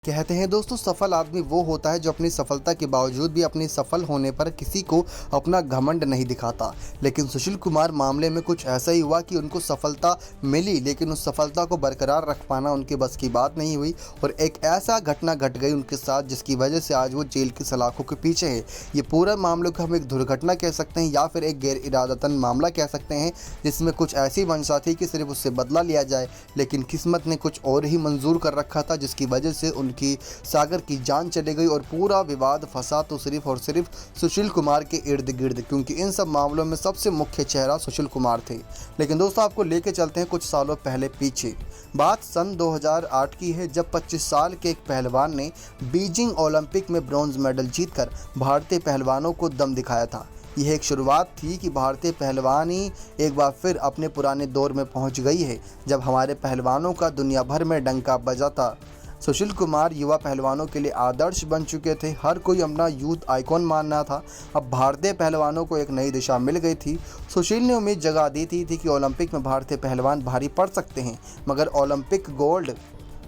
कहते हैं दोस्तों, सफल आदमी वो होता है जो अपनी सफलता के बावजूद भी अपनी सफल होने पर किसी को अपना घमंड नहीं दिखाता। लेकिन सुशील कुमार मामले में कुछ ऐसा ही हुआ कि उनको सफलता मिली, लेकिन उस सफलता को बरकरार रख पाना उनके बस की बात नहीं हुई और एक ऐसा घटना घट गई उनके साथ जिसकी वजह से आज वो जेल की सलाखों के पीछे है। ये पूरा मामले को हम एक दुर्घटना कह सकते हैं या फिर एक गैर इरादतन मामला कह सकते हैं, जिसमें कुछ ऐसी मंशा थी कि सिर्फ उससे बदला लिया जाए, लेकिन किस्मत ने कुछ और ही मंजूर कर रखा था, जिसकी वजह से उनकी सागर की जान चली गई और पूरा विवाद फंसा तो सिर्फ और सिर्फ सुशील कुमार के इर्द गिर्द, क्योंकि इन सब मामलों में सबसे मुख्य चेहरा सुशील कुमार थे। लेकिन दोस्तों, आपको लेके चलते हैं कुछ सालों पहले पीछे। बात सन 2008 की है, जब 25 साल के एक पहलवान ने बीजिंग ओलंपिक में ब्रॉन्ज मेडल जीतकर भारतीय पहलवानों को दम दिखाया था। यह एक शुरुआत थी कि भारतीय पहलवानी एक बार फिर अपने पुराने दौर में पहुंच गई है, जब हमारे पहलवानों का दुनिया भर में डंका बजा था। सुशील कुमार युवा पहलवानों के लिए आदर्श बन चुके थे, हर कोई अपना यूथ आइकॉन मानना था। अब भारतीय पहलवानों को एक नई दिशा मिल गई थी। सुशील ने उम्मीद जगा दी थी कि ओलंपिक में भारतीय पहलवान भारी पड़ सकते हैं, मगर ओलंपिक गोल्ड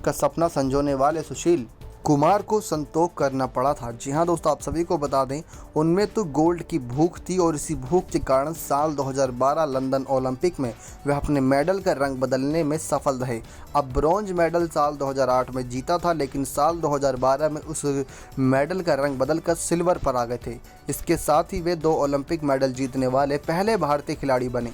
का सपना संजोने वाले सुशील कुमार को संतोष करना पड़ा था। जी हाँ दोस्तों, आप सभी को बता दें, उनमें तो गोल्ड की भूख थी और इसी भूख के कारण साल 2012 लंदन ओलंपिक में वह अपने मेडल का रंग बदलने में सफल रहे। अब ब्रॉन्ज मेडल साल 2008 में जीता था, लेकिन साल 2012 में उस मेडल का रंग बदलकर सिल्वर पर आ गए थे। इसके साथ ही वे 2 ओलंपिक मेडल जीतने वाले पहले भारतीय खिलाड़ी बने।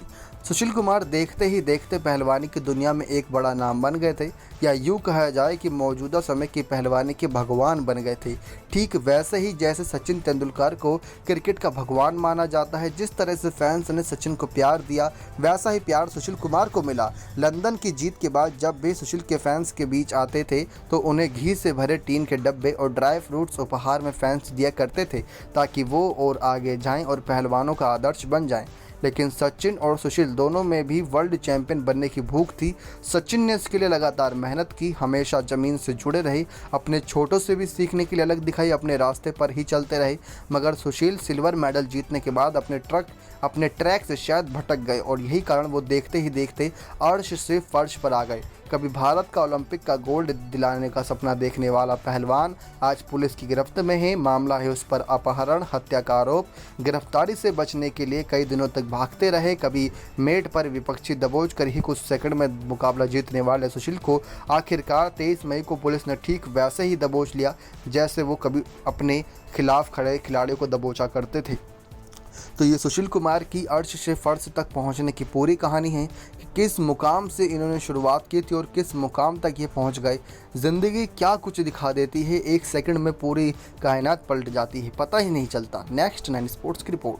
सुशील कुमार देखते ही देखते पहलवानी की दुनिया में एक बड़ा नाम बन गए थे, या यूँ कहा जाए कि मौजूदा समय की पहलवानी के भगवान बन गए थे। ठीक वैसे ही जैसे सचिन तेंदुलकर को क्रिकेट का भगवान माना जाता है, जिस तरह से फैंस ने सचिन को प्यार दिया, वैसा ही प्यार सुशील कुमार को मिला। लंदन की जीत के बाद जब वे सुशील के फैंस के बीच आते थे तो उन्हें घी से भरे टीन के डब्बे और ड्राई फ्रूट्स उपहार में फैंस दिया करते थे, ताकि वो और आगे जाएं और पहलवानों का आदर्श बन जाएं। लेकिन सचिन और सुशील दोनों में भी वर्ल्ड चैंपियन बनने की भूख थी। सचिन ने इसके लिए लगातार मेहनत की, हमेशा ज़मीन से जुड़े रहे, अपने छोटों से भी सीखने के लिए अलग दिखाई, अपने रास्ते पर ही चलते रहे। मगर सुशील सिल्वर मेडल जीतने के बाद अपने ट्रैक से शायद भटक गए और यही कारण वो देखते ही देखते अर्श से फर्श पर आ गए। कभी भारत का ओलंपिक का गोल्ड दिलाने का सपना देखने वाला पहलवान आज पुलिस की गिरफ्त में है। मामला है उस पर अपहरण, हत्या का आरोप। गिरफ्तारी से बचने के लिए कई दिनों तक भागते रहे। कभी मेट पर विपक्षी दबोच कर ही कुछ सेकंड में मुकाबला जीतने वाले सुशील को आखिरकार 23 मई को पुलिस ने ठीक वैसे ही दबोच लिया जैसे वो कभी अपने खिलाफ खड़े खिलाड़ियों को दबोचा करते थे। तो ये सुशील कुमार की अर्श से फर्श तक पहुंचने की पूरी कहानी है कि किस मुकाम से इन्होंने शुरुआत की थी और किस मुकाम तक ये पहुंच गए। ज़िंदगी क्या कुछ दिखा देती है, एक सेकंड में पूरी कायनात पलट जाती है, पता ही नहीं चलता। नेक्स्ट 9 स्पोर्ट्स की रिपोर्ट।